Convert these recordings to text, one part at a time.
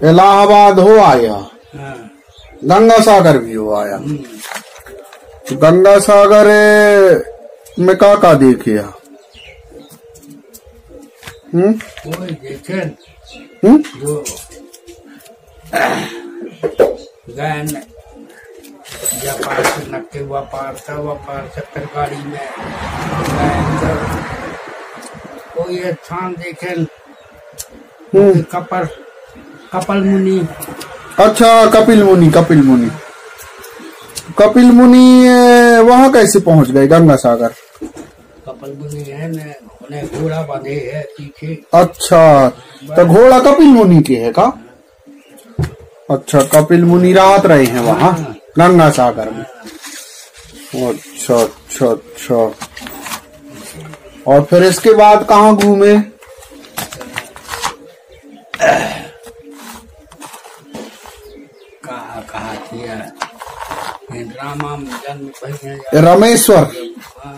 इलाहाबाद हो आया, गंगा सागर भी हो आया। गंगा सागर में का देखे? देखे जो व्यापार से नक्के व्यापार से तरकारी में कोई स्थान देखे कपिल मुनि। अच्छा, कपिल मुनि वहाँ कैसे पहुँच गए गंगा सागर? कपिल मुनि है न, उन्हें घोड़ा बांधे है पीछे। अच्छा, तो घोड़ा कपिल मुनि के है का? अच्छा, कपिल मुनि रात रहे हैं वहाँ गंगा सागर में। अच्छा अच्छा अच्छा। और फिर इसके बाद कहाँ घूमे? कहा किया रामा जन्म रामेश्वर।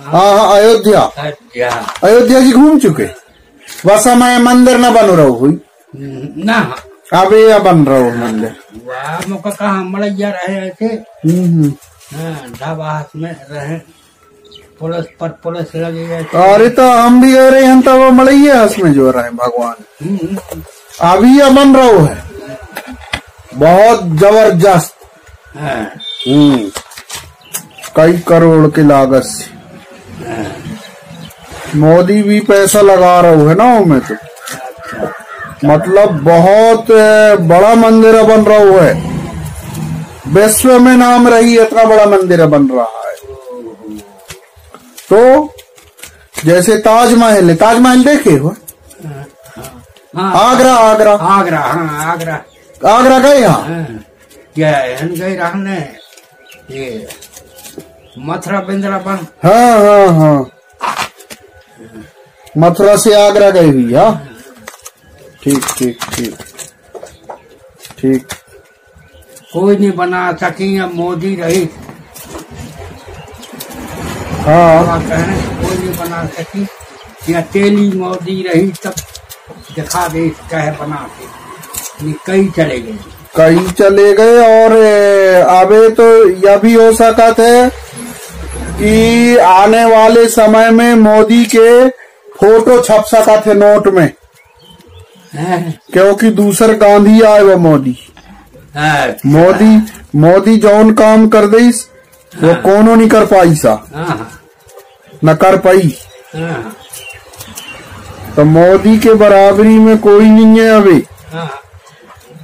हाँ, अयोध्या जी घूम चुके। वह समय मंदिर न बन रहा हुई ना, अभी या बन रहा हो मंदिर। वह मौका कहा मड़ैया रहे थे, ढाबा हाथ में रहे, पुलिस लगे गए। अरे तो हम भी गए रहे हैं, तब वो मड़ैया हाथ में जो रहे भगवान। अभी या बन रहा है बहुत जबरदस्त। कई करोड़ की लागत से मोदी भी पैसा लगा रहा है ना उनमें, तो मतलब बहुत बड़ा मंदिर बन रहा है, विश्व में नाम रही इतना बड़ा मंदिर बन रहा है। तो जैसे ताजमहल देखे हो? आगरा गए? यहाँ गए रहने ये मथुरा वृंदावन। हाँ, मथुरा से आगरा गई हुई। हाँ, ठीक। कोई नहीं बना सकी, मोदी रही। हाँ, कोई नहीं बना सकी, या तेली मोदी रही तब दिखा दे चाहे बना के। कई चले गए। और अबे तो यह भी हो सका था कि आने वाले समय में मोदी के फोटो छप सका थे नोट में, क्योंकि दूसर गांधी आए वो मोदी जौन काम कर दे वो कोनो नहीं कर पाई सा, न कर पाई। तो मोदी के बराबरी में कोई नहीं है अभी।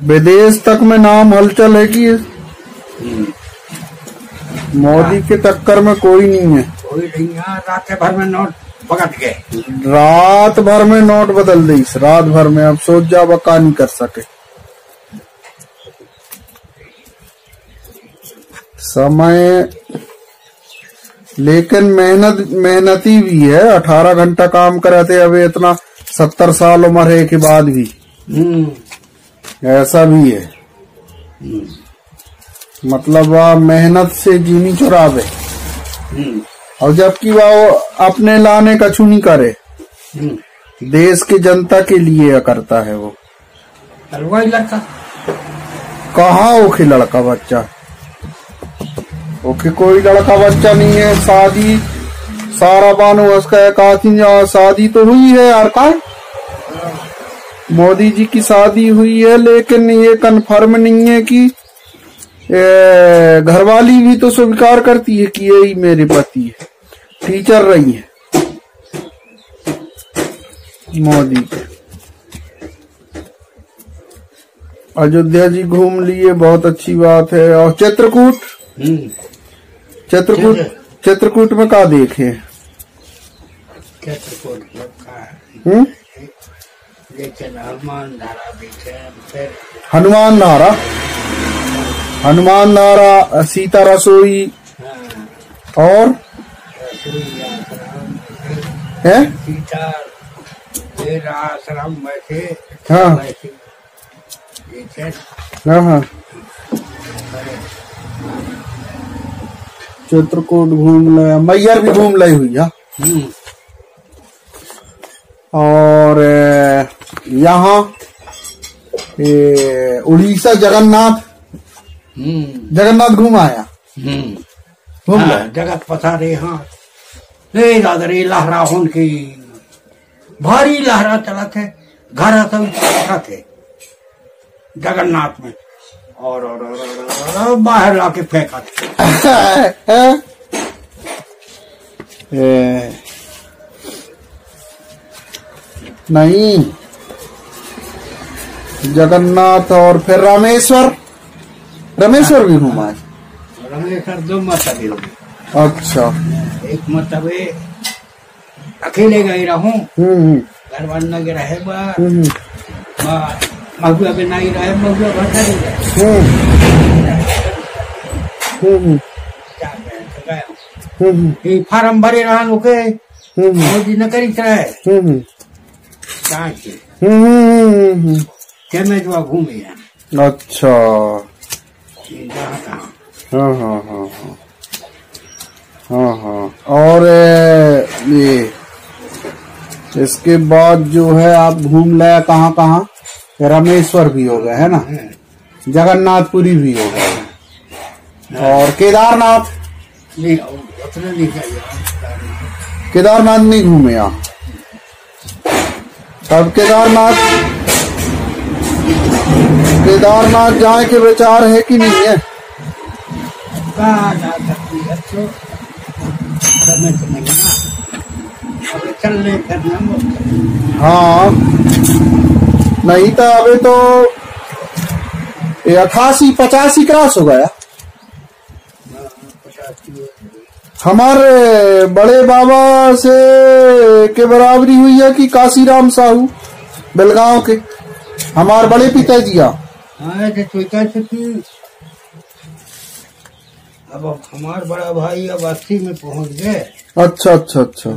विदेश तक में नाम हलचल है कि मोदी के टक्कर में कोई नहीं है। रात भर में नोट पकड़ गए, रात भर में नोट बदल दी, रात भर में। अब सोच जा बका नहीं कर सके। समय लेकिन मेहनती भी है। 18 घंटा काम कराते अभी इतना 70 साल उम्र है के बाद भी। ऐसा भी है, मतलब वह मेहनत से जीनी चुरावे, और जबकि वह अपने लाने कछु नहीं करे, देश की जनता के लिए करता है वो। वही लड़का कहाँ ओके लड़का बच्चा? ओके कोई लड़का बच्चा नहीं है। शादी सारा बानो उसका शादी तो हुई है यार का, मोदी जी की शादी हुई है, लेकिन ये कन्फर्म नहीं है कि घरवाली भी तो स्वीकार करती है कि यही मेरे पति है। टीचर रही है मोदी के। अयोध्या जी घूम लिए, बहुत अच्छी बात है। और चित्रकूट में क्या देखे? हनुमान धारा, सीता रसोई, और है आश्रम वैसे। हाँ, चित्रकूट घूम ले, मैयर भी घूम लाई हुई है। और यहाँ उड़ीसा जगन्नाथ जगन्नाथ घूम आया। घूम गए जगत पसारे। हाँ ले दादा रे लहरा होन की भारी लहरा चला थे घर सब थे जगन्नाथ में और बाहर लाके फेंका थे। नहीं जगन्नाथ और फिर रामेश्वर रामेश्वर भी घुमा है। रामेश्वर 2 मरतबे हो गए। अच्छा एक मरतबे अकेले गई रहूं घर वाल न गए रहे महुआ भी नहीं रहे महुआ भर गए फार्म भरे रहा के मोदी न करी रहे जो घूमे। अच्छा हाँ हाँ हाँ हाँ हाँ हाँ। और ये इसके बाद जो है आप घूम लाया कहाँ कहाँ? रामेश्वर भी हो गए है ना, जगन्नाथपुरी भी हो गए और केदारनाथ नहीं केदारनाथ नहीं घूमे आप? तब केदारनाथ जाए के विचार है कि नहीं है? हाँ नहीं तो अभी तो 88-85 क्रॉस हो गया। हमारे बड़े बाबा से के बराबरी हुई है कि काशीराम साहू बेलगांव के हमारे बड़े पिताजी। अब हमार बड़ा भाई अब 80 में पहुंच गए। अच्छा अच्छा अच्छा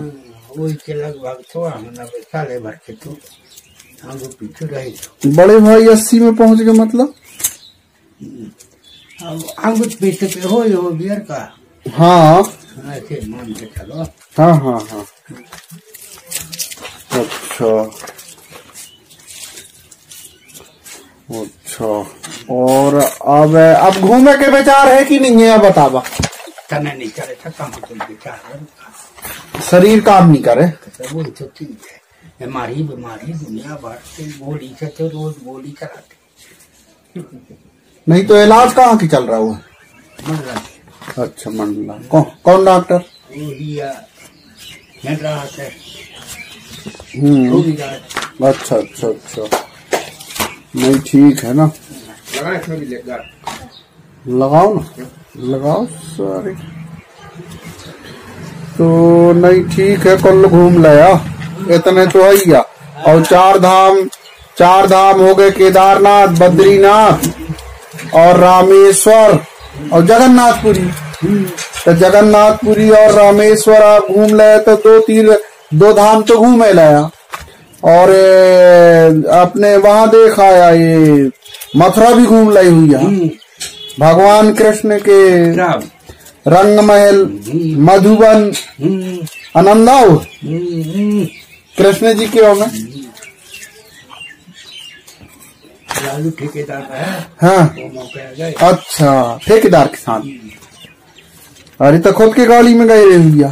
वही के लगभग थोड़ा 90 साल भर के तो हम पीछे रहे। बड़े भाई 80 में पहुंच गए मतलब अब अंगूठ पीछे पे हो बियर का। हाँ ऐसे मान के चलो। हाँ हाँ हाँ अच्छा अच्छा। और अब घूमे के विचार है कि नहीं है? बतावा तने नहीं करे था काम तो विचार शरीर काम नहीं करे वो तो ठीक है। हमारी बीमारी दुनिया भर से बोली से तो रोज बोली कराते नहीं तो इलाज कहाँ की चल रहा हुआ? मंडला। अच्छा मंडला कौन डॉक्टर? अच्छा अच्छा अच्छा नहीं ठीक है ना लगाओ ना लगाओ सारी तो नहीं ठीक है कल घूम लिया इतने तो है। और 4 धाम हो गए केदारनाथ बद्रीनाथ और रामेश्वर और जगन्नाथपुरी। तो जगन्नाथपुरी और रामेश्वर आप घूम ले तो 2 धाम तो घूमे लाया। और अपने वहां देखा आया ये मथुरा भी घूम लाई हुई है। भगवान कृष्ण के रंग महल मधुबन आनंदाव कृष्ण जी के में लालू ठेकेदार है। हाँ अच्छा ठेकेदार के साथ। अरे तो खुद की गाड़ी में गए भैया?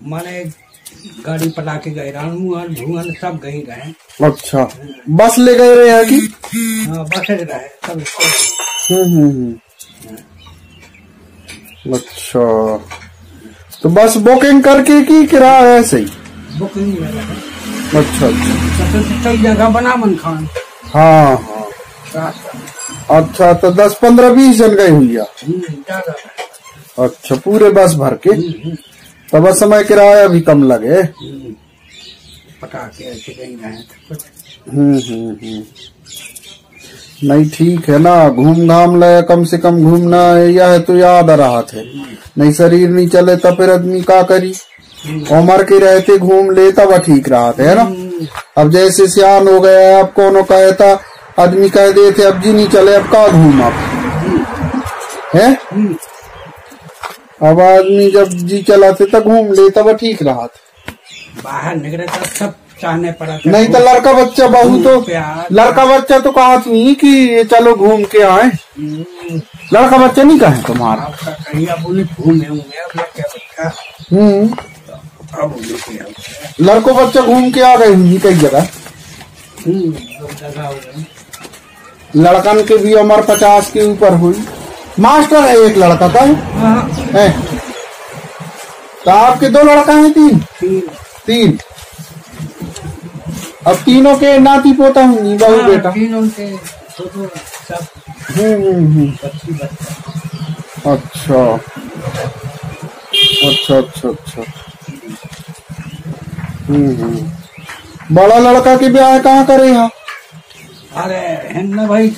माने गाड़ी पटा के गए धुआं सब गए रहे। अच्छा बस ले गए रहे हैं कि? हाँ बस रहे सब। अच्छा तो बस बुकिंग करके की किराया ऐसे ही? बुकिंग अच्छा अच्छा कई जगह बना मन खान। हाँ हाँ अच्छा तो 10-15-20 जन गए हुई। अच्छा पूरे बस भर के तो बस समय किराया भी कम लगे। पटाखे ऐसे गई रहे। नहीं ठीक है ना घूम घाम ले कम से कम घूमना यह तो याद आ रहा थे। नहीं शरीर नहीं चले तो फिर आदमी का करी। उम्र के रहते घूम ले तब ठीक रहा था है ना। अब जैसे सियान हो गया अब कौन कहता आदमी कह देते अब जी नहीं चले अब का घूम आप है। अब आदमी जब जी चलाते तब घूम ले तब ठीक रहा था। बाहर निकले तब सब चाहने पड़ा। नहीं तो लड़का बच्चा बहू तो लड़का बच्चा तो कहा थी कि चलो घूम के आए। लड़का बच्चा नहीं कहे तुम्हारा? कहीं अब उन्हें घूमे होंगे अब लड़का बच्चा। अब लड़को बच्चा घूम के आ गए होंगी कई जगह। लड़कन के भी उम्र 50 के ऊपर हुई। मास्टर है एक लड़का का है। तो आपके 2 लड़का हैं? 3। अब तीनों के नाती पोता होंगी बहू बेटा? तीनों के सब। अच्छा अच्छा अच्छा अच्छा। बड़ा लड़का के ब्याह कहाँ करे यहाँ? अरे हिन्ना भाई